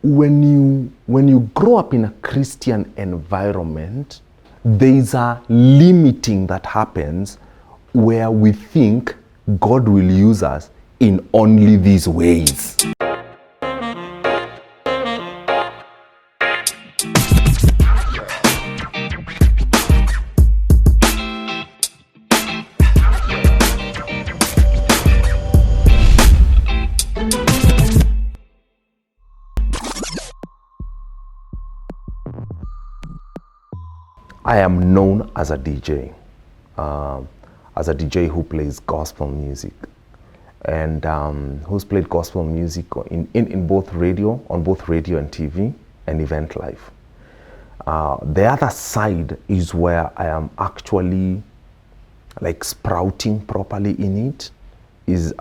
when you grow up in a Christian environment, there is a limiting that happens where we think God will use us in only these ways. I am known as a DJ, who plays gospel music, and who's played gospel music in both radio, on both radio and TV, and event life. The other side is where I am actually like sprouting properly in it, is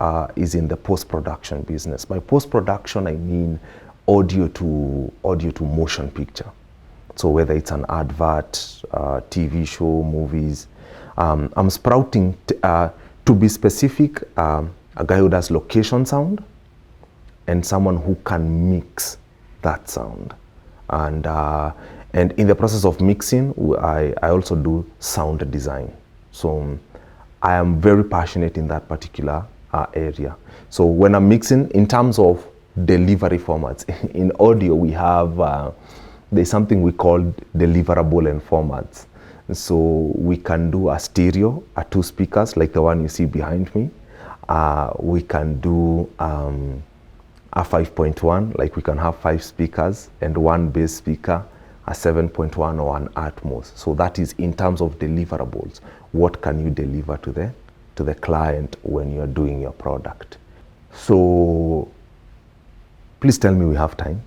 in the post-production business. By post-production, I mean audio to motion picture. So whether it's an advert, TV show, movies, I'm sprouting, to be specific, a guy who does location sound and someone who can mix that sound. And in the process of mixing, I also do sound design. So I am very passionate in that particular area. So when I'm mixing, in terms of delivery formats, in audio we have, there's something we call deliverable and formats. So we can do a stereo, 2 speakers like the one you see behind me. We can do a 5.1, like we can have 5 speakers and 1 bass speaker, a 7.1 or an Atmos. So that is in terms of deliverables. What can you deliver to the client when you're doing your product? So please tell me we have time.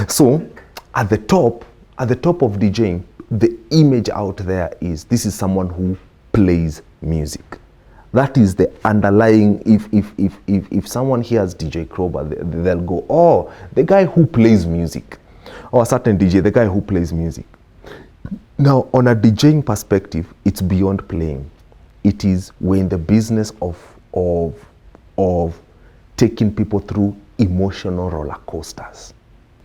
So at the top of DJing, the image out there is this is someone who plays music. That is the underlying. If someone hears DJ Krowbar, they'll go, oh, the guy who plays music, or a certain DJ, the guy who plays music. Now, on a DJing perspective, it's beyond playing. It is we're in the business of taking people through emotional roller coasters.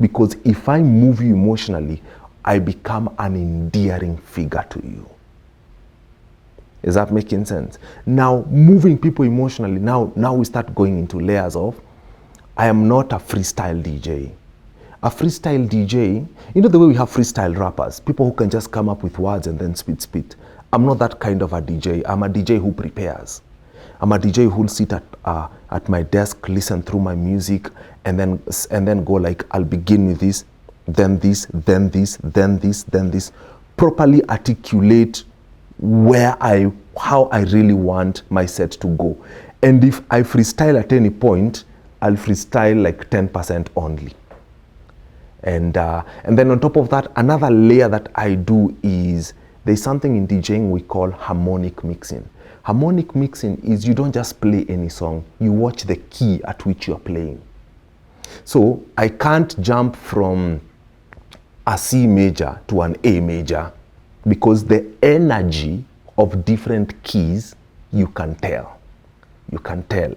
Because if I move you emotionally, I become an endearing figure to you. Is that making sense? Now, moving people emotionally, now we start going into layers of, I am not a freestyle DJ. A freestyle DJ, you know the way we have freestyle rappers, people who can just come up with words and then spit. I'm not that kind of a DJ. I'm a DJ who prepares. I'm a DJ who'll sit at my desk, listen through my music, and then go like, I'll begin with this, then this, then this, then this, then this. Properly articulate how I really want my set to go. And if I freestyle at any point, I'll freestyle like 10% only. And then on top of that, another layer that I do is, there's something in DJing we call harmonic mixing. Harmonic mixing is you don't just play any song, you watch the key at which you're playing. So I can't jump from a C major to an A major because the energy of different keys, you can tell. You can tell.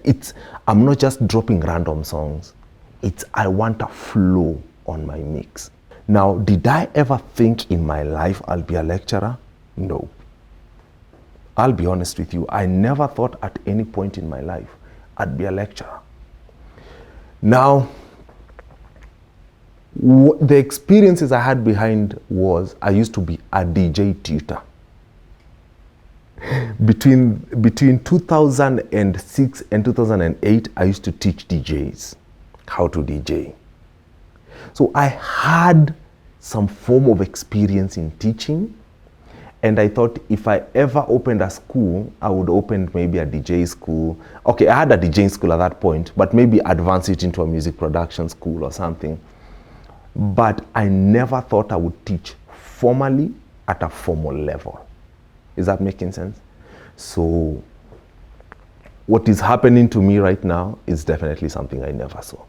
I'm not just dropping random songs. I want a flow on my mix. Now, did I ever think in my life I'll be a lecturer? No. I'll be honest with you, I never thought at any point in my life I'd be a lecturer. Now, the experiences I had behind was I used to be a DJ tutor. Between 2006 and 2008, I used to teach DJs how to DJ. So I had some form of experience in teaching. And I thought if I ever opened a school, I would open maybe a DJ school. Okay, I had a DJing school at that point, but maybe advance it into a music production school or something. But I never thought I would teach formally at a formal level. Is that making sense? So what is happening to me right now is definitely something I never saw.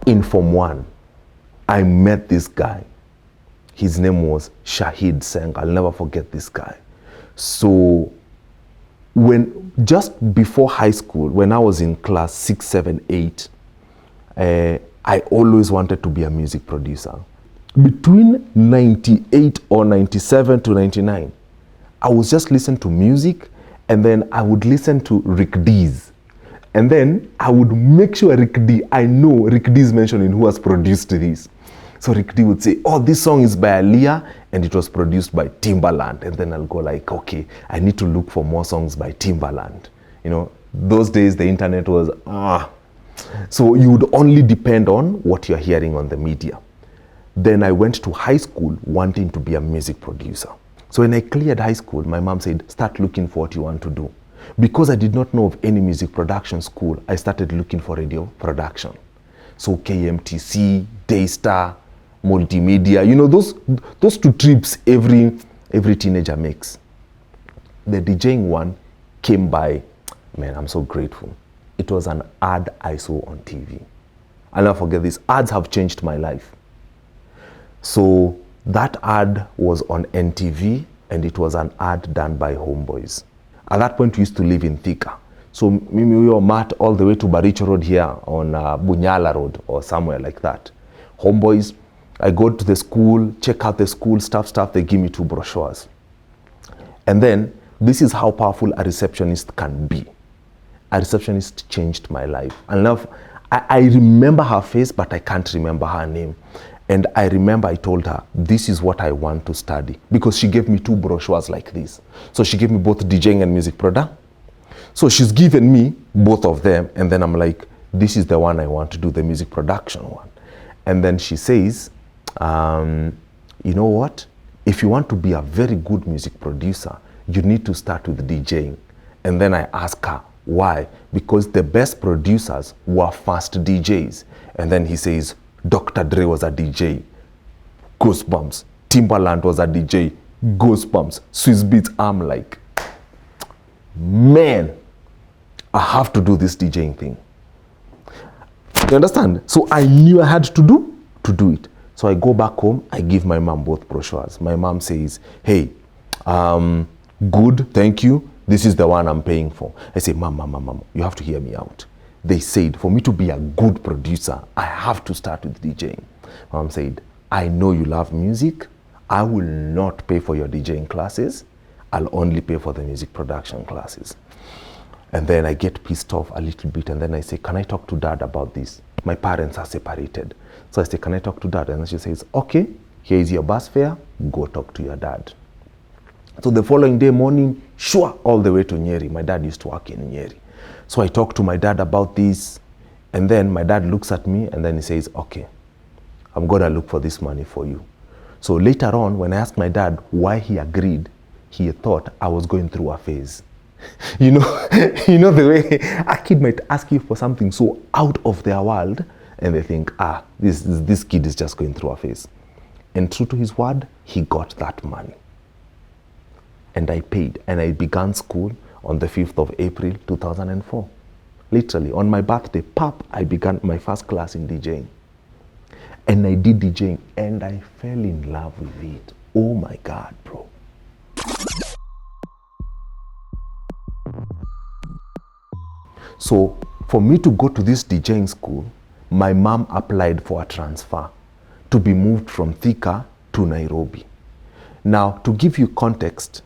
In Form 1, I met this guy. His name was Shahid Seng. I'll never forget this guy. So when just before high school, when I was in class 6, 7, 8, I always wanted to be a music producer. Between 98 or 97 to 99, I was just listening to music, and then I would listen to Rick D's. And then I would make sure I know Rick D's mentioning who has produced this. So Rick D would say, oh, this song is by Aaliyah, and it was produced by Timbaland. And then I'll go like, okay, I need to look for more songs by Timbaland. You know, those days the internet was, so you would only depend on what you're hearing on the media. Then I went to high school wanting to be a music producer. So when I cleared high school, my mom said, start looking for what you want to do. Because I did not know of any music production school, I started looking for radio production. So KMTC, Daystar, Multimedia, you know, those two trips every teenager makes. The DJing one came by, man, I'm so grateful. It was an ad I saw on TV. I'll never forget this. Ads have changed my life. So that ad was on NTV, and it was an ad done by Homeboys. At that point, we used to live in Thika. So we were met all the way to Baricho Road here on Bunyala Road or somewhere like that. Homeboys, I go to the school, check out the school stuff, they give me 2 brochures. And then, this is how powerful a receptionist can be. A receptionist changed my life. I remember her face, but I can't remember her name. And I remember I told her, this is what I want to study. Because she gave me 2 brochures like this. So she gave me both DJing and music product. So she's given me both of them. And then I'm like, this is the one I want to do, the music production one. And then she says, you know what? If you want to be a very good music producer, you need to start with DJing. And then I ask her, why? Because the best producers were fast DJs. And then he says, Dr. Dre was a DJ, Goosebumps. Timbaland was a DJ, Goosebumps. Swiss Beats. I'm like, man, I have to do this DJing thing. You understand? So I knew I had to do it. So I go back home, I give my mom both brochures. My mom says, hey, good, thank you. This is the one I'm paying for. I say, mom, you have to hear me out. They said, for me to be a good producer, I have to start with DJing. Mom said, I know you love music. I will not pay for your DJing classes. I'll only pay for the music production classes. And then I get pissed off a little bit, and then I say, can I talk to dad about this? My parents are separated. So I say, can I talk to dad? And then she says, okay, here is your bus fare. Go talk to your dad. So the following day morning, sure, all the way to Nyeri. My dad used to work in Nyeri. So I talked to my dad about this, and then my dad looks at me, and then he says, okay, I'm gonna look for this money for you. So later on, when I asked my dad why he agreed, he thought I was going through a phase. You know the way a kid might ask you for something so out of their world, and they think, this kid is just going through a phase. And true to his word, he got that money. And I paid, and I began school on the 5th of April, 2004. Literally, on my birthday, I began my first class in DJing. And I did DJing, and I fell in love with it. Oh my God, bro. So, for me to go to this DJing school, my mom applied for a transfer to be moved from Thika to Nairobi. Now, to give you context,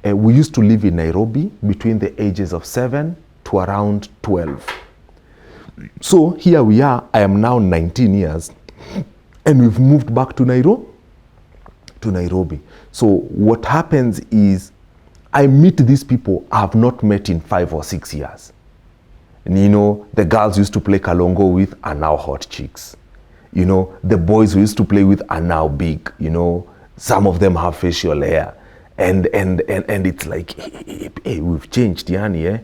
we used to live in Nairobi between the ages of 7 to around 12. So here we are, I am now 19 years, and we've moved back to Nairobi. So what happens is, I meet these people I have not met in 5 or 6 years. And you know, the girls used to play Kalongo with are now hot chicks. You know, the boys we used to play with are now big. You know, some of them have facial hair. And it's like, hey, we've changed, yani, eh?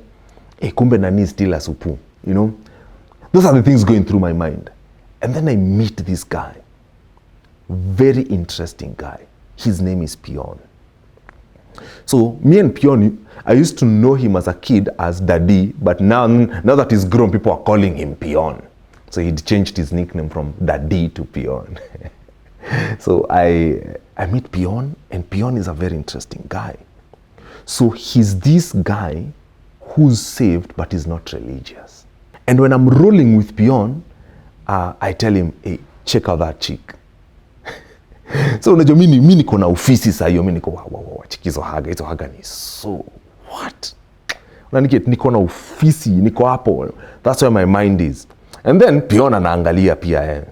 Hey, kumbe nani is still a supu, you know? Those are the things going through my mind. And then I meet this guy. Very interesting guy. His name is Pion. So me and Pion, I used to know him as a kid as Daddy, but now that he's grown, people are calling him Pion. So he'd changed his nickname from Daddy to Pion. So I meet Pion, and Pion is a very interesting guy. So he's this guy who's saved but is not religious. And when I'm rolling with Pion, I tell him, hey, check out that chick. So unajua mimi niko na ofisi saa hiyo, mimi niko wow, chikizo haga ni so what? Unaniget, niko na ofisi, niko hapo. That's where my mind is. And then Pion anaangalia pia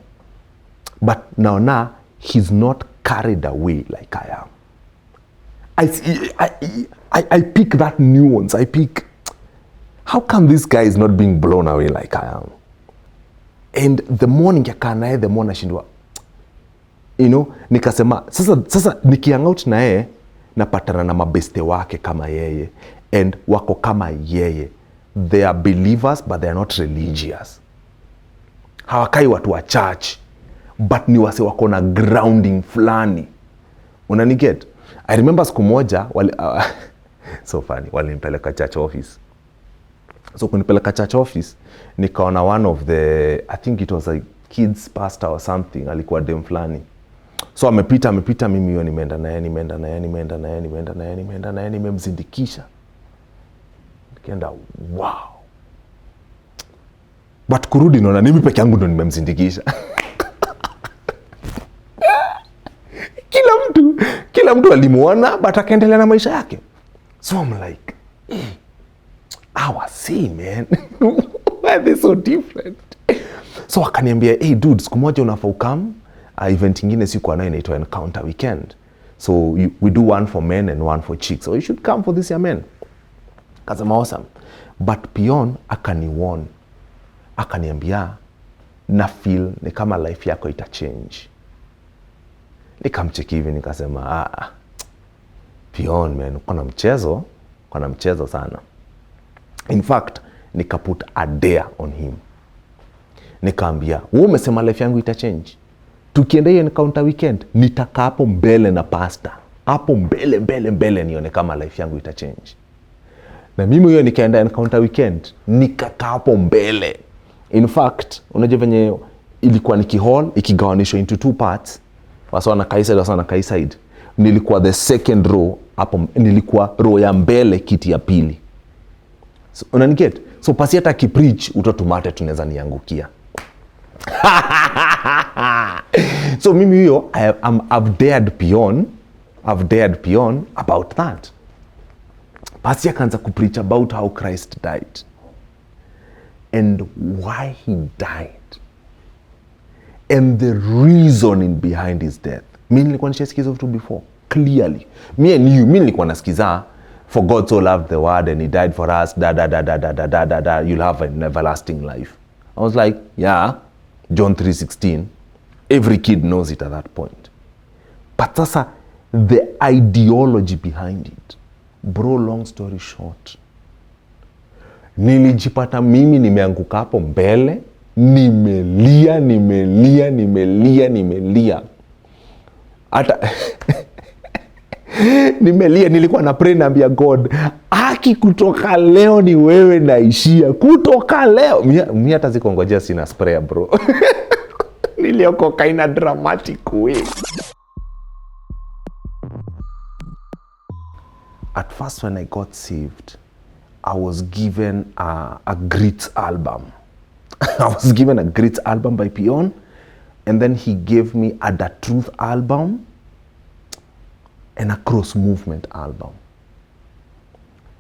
But now he's not carried away like I am. I pick that nuance. I pick, how come this guy is not being blown away like I am? And the morning yakaa naye, the more nashindwa, nikasema sasa nikihangout na yeye napatana na mabeste wake kama yeye, and wako kama yeye. They are believers but they are not religious. Hawakai watu wa church, but ni wase wako na grounding fulani. Unaniget? I remember siku moja so funny, walinipeleka church office. So kunipeleka church office, nikaona one of the, I think it was a kids pastor or something, alikuwa dem fulani. So amepita mimi hiyo nimeenda naye nimemzindikisha. Nikienda wow. But kurudi naona mimi peke yangu ndo nimemzindikisha. Kila mtu alimuona but akaendelea na maisha yake. So I'm like, I see, man. Why are they so different? So akaniambia, hey dude, siku moja unafaa ukam, event ingine siku nayo inaitwa Encounter Weekend. So we do one for men and one for chicks. So you should come for this year, men. Kasema awesome. But Pion akaniwarn. Akaniambia, na feel ni kama life yako itachange. Nikamcheki hivi nikasema, Pion, man, kuna mchezo sana. In fact, nikaput a dare on him. Nikaambia, wewe umesema life yangu itachange. Tukienda hiyo Encounter Weekend, nitakaa hapo mbele na pastor. Hapo mbele nione kama life yangu itachange. Na mimi hiyo nikaenda Encounter Weekend, nikakaa hapo mbele. In fact, unajua venye ilikuwa hall ikigawanishwa into two parts. Wasa na kai side. Nilikuwa the second row, hapo nilikuwa row ya mbele, kiti ya pili. So, unaniget? So pasi hata kipreach utotumate tunaweza niangukia. So mimi hiyo I've dared Pion about that. Pasi akaanza kupreach about how Christ died and why he died and the reasoning behind his death. Mimi nilikuwa nishasikiza vitu before clearly. Mimi nilikuwa nasikiza, for God so loved the world and he died for us, you'll have an everlasting life. I was like, yeah, John 3:16. Every kid knows it at that point. But sasa, the ideology behind it. Bro, long story short. Nilijipata mimi nimeanguka hapo mbele, nimelia. Hata nilikuwa na pray naambia God, kutoka leo ni wewe naishia. Kutoka leo. Mimi hata sikongojea, sina spray bro. Niliokoka in a dramatic way. At first when I got saved, I was given a great album. I was given a great album by Pion, and then he gave me a The Truth album and a Cross Movement album.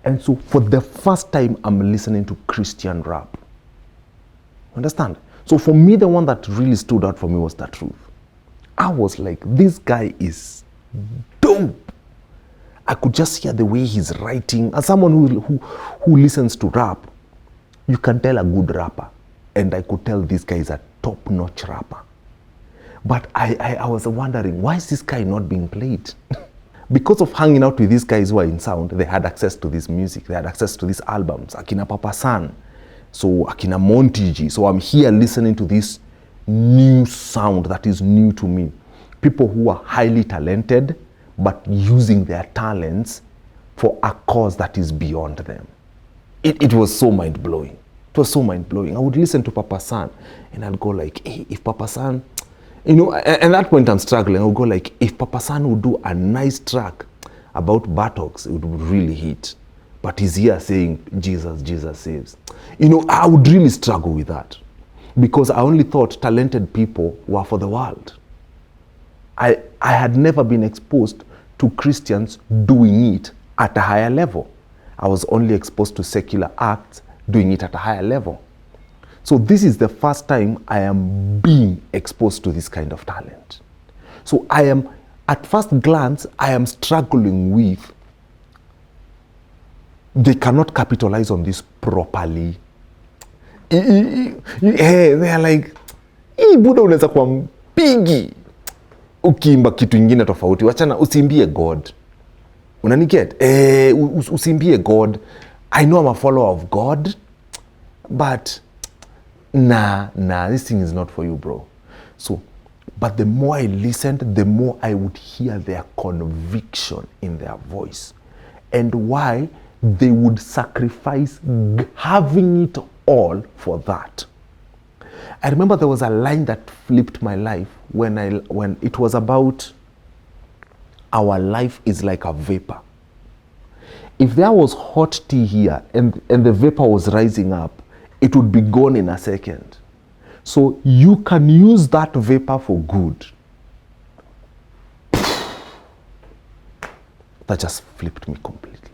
And so for the first time, I'm listening to Christian rap. Understand? So for me, the one that really stood out for me was The Truth. I was like, this guy is dope. I could just hear the way he's writing. As someone who listens to rap, you can tell a good rapper. And I could tell this guy is a top-notch rapper. But I was wondering, why is this guy not being played? Because of hanging out with these guys who are in sound, they had access to this music. They had access to these albums. Akina Papa San. So Akina Monty G. So I'm here listening to this new sound that is new to me. People who are highly talented, but using their talents for a cause that is beyond them. It was so mind-blowing. It was so mind-blowing. I would listen to Papa San and I'd go like, hey, if Papa San, at that point I'm struggling. I would go like, if Papa San would do a nice track about buttocks, it would really hit. but he's here saying, Jesus, Jesus saves. You know, I would really struggle with that because I only thought talented people were for the world. I had never been exposed to Christians doing it at a higher level. I was only exposed to secular acts doing it at a higher level. So this is the first time I am being exposed to this kind of talent. So I am, at first glance, I am struggling with, they cannot capitalize on this properly. They are like, buda unaweza kuwa mpigi ukiimba kitu ingine tofauti, wachana usimbie God. Unaniget? Usimbie God. I know I'm a follower of God, but nah, this thing is not for you, bro. So, but the more I listened, the more I would hear their conviction in their voice and why they would sacrifice having it all for that. I remember there was a line that flipped my life when it was about our life is like a vapor. If there was hot tea here and the vapor was rising up, it would be gone in a second. So you can use that vapor for good. That just flipped me completely.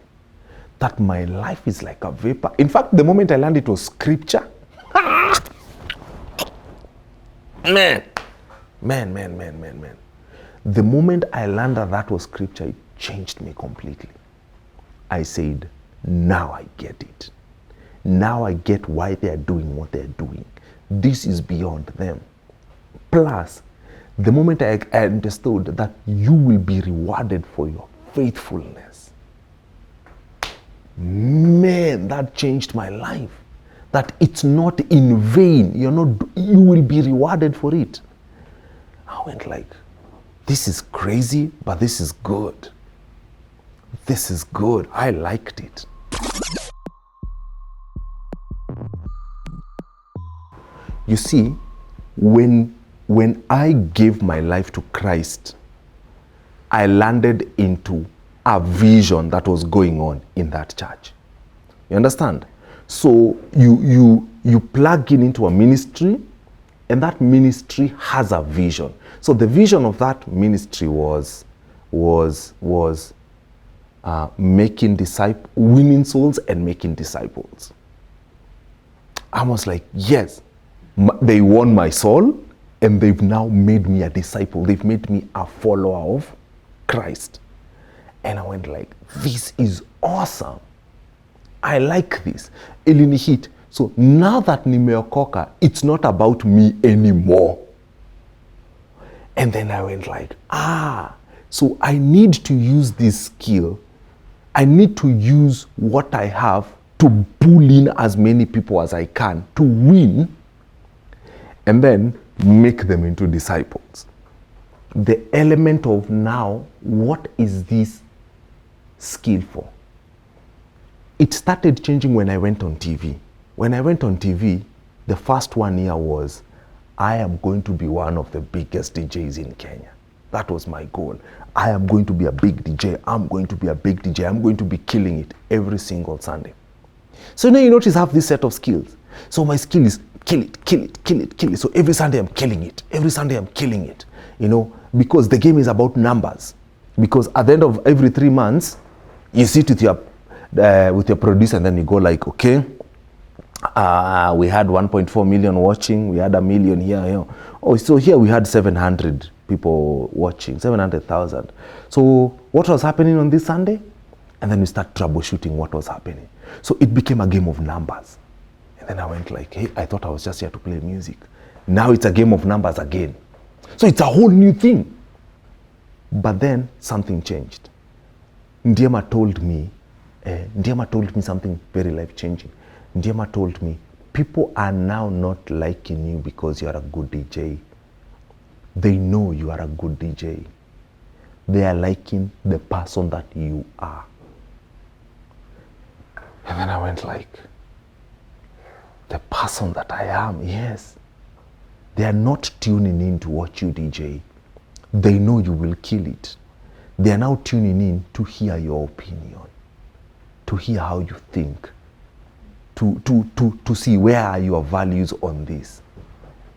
That my life is like a vapor. In fact, the moment I learned it was scripture, man. The moment I learned that was scripture, it changed me completely. I said, now I get it. Now I get why they are doing what they're doing. This is beyond them. Plus, the moment I understood that you will be rewarded for your faithfulness, man, that changed my life. That it's not in vain. You will be rewarded for it. I went like, this is crazy, but this is good. This is good. I liked it. You see, when I gave my life to Christ, I landed into a vision that was going on in that church. You understand? So you plug into a ministry, and that ministry has a vision. So the vision of that ministry was making winning souls and making disciples. I was like, yes, they won my soul, and they've now made me a disciple. They've made me a follower of Christ. And I went like, this is awesome. I like this. Ilini hit. So now that nimeokoka, it's not about me anymore. And then I went like, so I need to use this skill. I need to use what I have to pull in as many people as I can to win and then make them into disciples. The element of now, what is this skill for? It started changing when I went on TV. When I went on TV, the first 1 year was, I am going to be one of the biggest DJs in Kenya. That was my goal. I am going to be a big DJ. I'm going to be a big DJ. I'm going to be killing it every single Sunday. So now you notice I have this set of skills. So my skill is kill it. So every Sunday I'm killing it. Every Sunday I'm killing it. Because the game is about numbers. Because at the end of every 3 months, you sit with your producer and then you go like, okay, we had 1.4 million watching, we had 1 million here. Oh, so here we had 700 people watching, 700,000. So what was happening on this Sunday? And then we start troubleshooting what was happening. So it became a game of numbers. And then I went like, hey, I thought I was just here to play music. Now it's a game of numbers again. So it's a whole new thing. But then something changed. Ndiema told me something very life-changing. Ndiema told me, people are now not liking you because you are a good DJ. They know you are a good DJ. They are liking the person that you are. And then I went like, the person that I am, yes. They are not tuning in to watch you DJ. They know you will kill it. They are now tuning in to hear your opinion. to hear how you think, to see where are your values on this.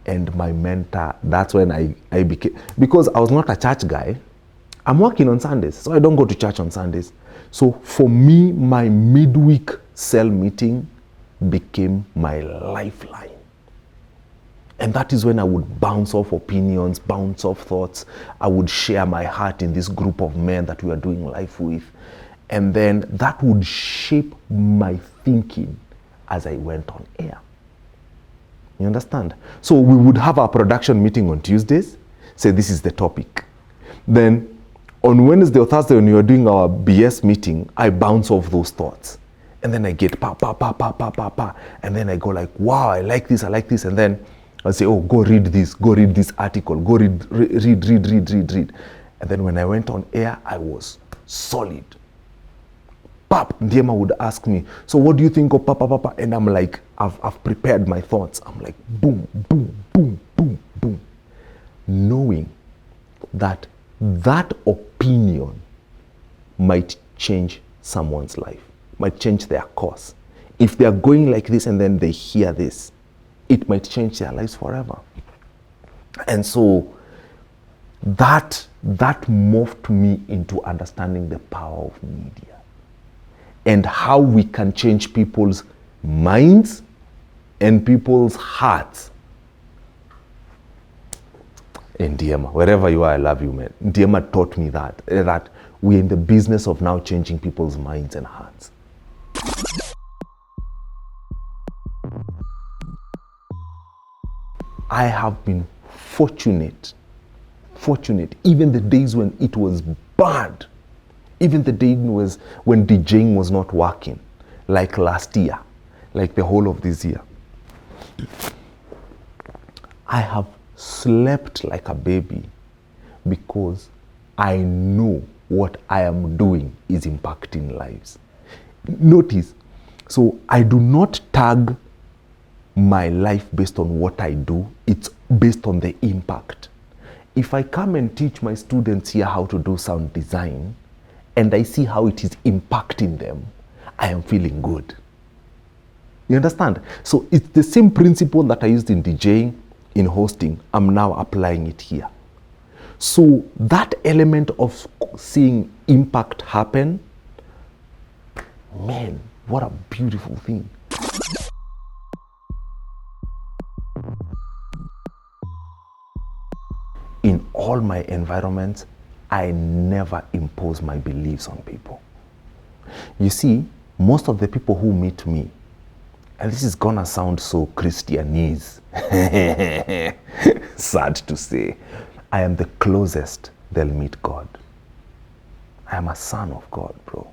And my mentor, that's when I became, because I was not a church guy. I'm working on Sundays, so I don't go to church on Sundays. So for me, my midweek cell meeting became my lifeline. And that is when I would bounce off opinions, bounce off thoughts. I would share my heart in this group of men that we are doing life with. And then that would shape my thinking as I went on air. You understand? So we would have our production meeting on Tuesdays, say this is the topic. Then on Wednesday or Thursday when we are doing our BS meeting, I bounce off those thoughts. And then I get pa. And then I go like, wow, I like this. And then I'll say, oh, go read this article, go read. And then when I went on air, I was solid. Pap, Ndiema would ask me, so what do you think of papa? And I'm like, I've prepared my thoughts. I'm like, boom. Knowing that opinion might change someone's life, might change their course. If they are going like this and then they hear this, it might change their lives forever. And so that morphed me into understanding the power of media and how we can change people's minds and people's hearts. And Ndiema, wherever you are, I love you, man. Ndiema taught me that we're in the business of now changing people's minds and hearts. I have been fortunate, even the days when it was bad, even the day when DJing was not working, like last year, like the whole of this year. I have slept like a baby because I know what I am doing is impacting lives. Notice, so I do not tag my life based on what I do, it's based on the impact. If I come and teach my students here how to do sound design, and I see how it is impacting them, I am feeling good. You understand? So it's the same principle that I used in DJing, in hosting, I'm now applying it here. So that element of seeing impact happen, man, what a beautiful thing. In all my environments, I never impose my beliefs on people. You see, most of the people who meet me, and this is gonna sound so Christianese, sad to say, I am the closest they'll meet God. I am a son of God, bro.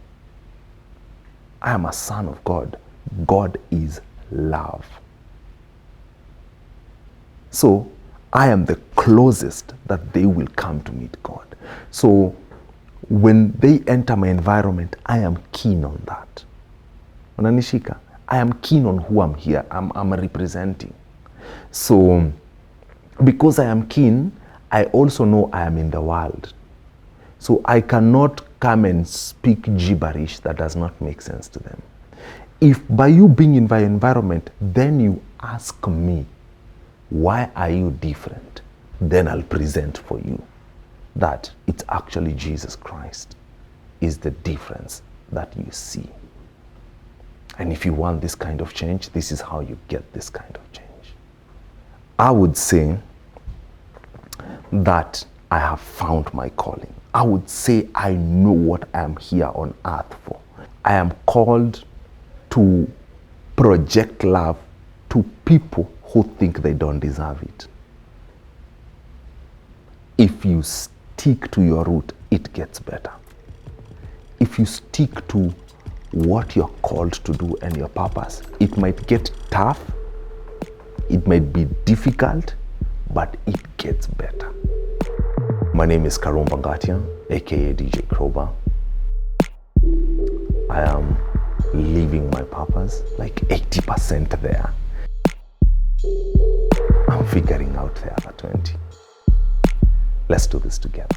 I am a son of God. God is love. So I am the closest that they will come to meet God. So when they enter my environment, I am keen on that. Unanishika? I am keen on who I'm here. I'm representing. So because I am keen, I also know I am in the world. So I cannot come and speak gibberish that does not make sense to them. If by you being in my environment, then you ask me, why are you different? Then I'll present for you that it's actually Jesus Christ is the difference that you see. And if you want this kind of change, this is how you get this kind of change. I would say that I have found my calling. I would say I know what I am here on earth for. I am called to project love to people who think they don't deserve it. If you stick to your root, it gets better. If you stick to what you're called to do and your purpose, it might get tough, it might be difficult, but it gets better. My name is Krowbar, aka DJ Krowbar. I am living my purpose, like 80% there. I'm figuring out the other 20. Let's do this together.